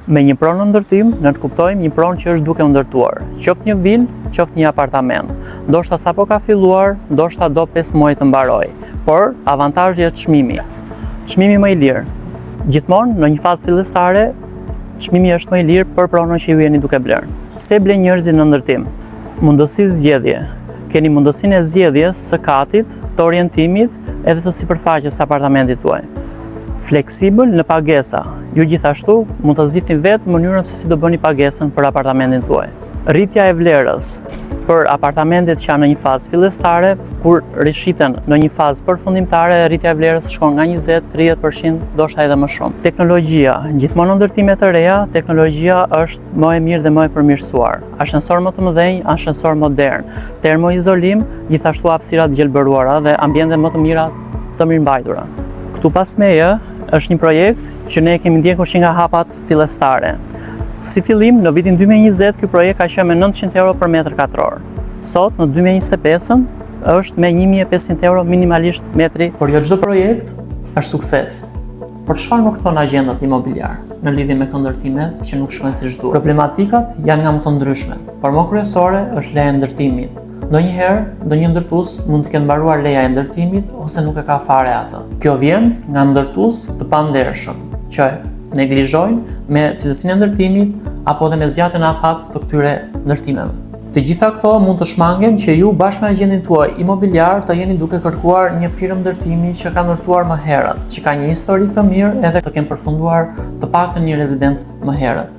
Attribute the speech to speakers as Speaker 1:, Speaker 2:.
Speaker 1: Me një pronë në ndërtim, ne të kuptojmë një pronë që është duke u ndërtuar, qoftë një vilë, qoftë një apartament. Ndoshta sapo ka filluar, ndoshta do 5 muaj të mbarojë, por avantazhi është çmimi. Çmimi më i lirë. Gjithmonë në një fazë fillestare, çmimi është më i lirë për pronën që ju jeni duke blerë. Pse ble njerëzit në ndërtim? Mundësi zgjedhje. Keni mundësinë e zgjedhjes së katit, të orientimit edhe të sipërfaqes së apartamentit tuaj. Fleksibël në pagesa. Ju gjithashtu mund të zgjidhni vetë mënyrën se si do bëni pagesën për apartamentin tuaj. Rritja e vlerës për apartamentet që janë në një fazë fillestare, kur rishiten në një fazë përfundimtare, rritja e vlerës shkon nga 20-30%, ndoshta edhe më shumë. Teknologjia, gjithmonë në ndërtime të reja, teknologjia është më e mirë dhe më e përmirësuar. Ashensor më të mëdhenj, ashensor modern, termoizolim, gjithashtu hapësira të gjelbëruara dhe ambiente më të mira të mirëmbajtura. Këtu pas meje është një projekt që ne kemi ndjekur që nga hapat fillestare. Si fillim, në vitin 2020, ky projekt ka qenë me 900 euro për metër katror. Sot, në 2025, është me 1500 euro minimalisht metri. Por jo çdo projekt është sukses. Por çfarë nuk thon agjendat imobiliar në lidhje me këto ndërtime që nuk shkojnë siç duhet? Problematikat janë nga më të ndryshmet, por më kryesore është leja e ndërtimit. Ndonjëherë, ndonjë ndërtues mund të ketë mbaruar leja e ndërtimit ose nuk e ka fare atë. Kjo vjen nga ndërtues të pandershëm, që neglizhojnë me cilësinë e ndërtimit apo dhe me zgjatjen e afat të këtyre ndërtimeve. Të gjitha këto mund të shmangen që ju bashkë me agentin tuaj imobiliar të jeni duke kërkuar një firmë ndërtimi që ka ndërtuar më herët, që ka një histori të mirë edhe të kenë përfunduar të paktën një rezidencë më herët.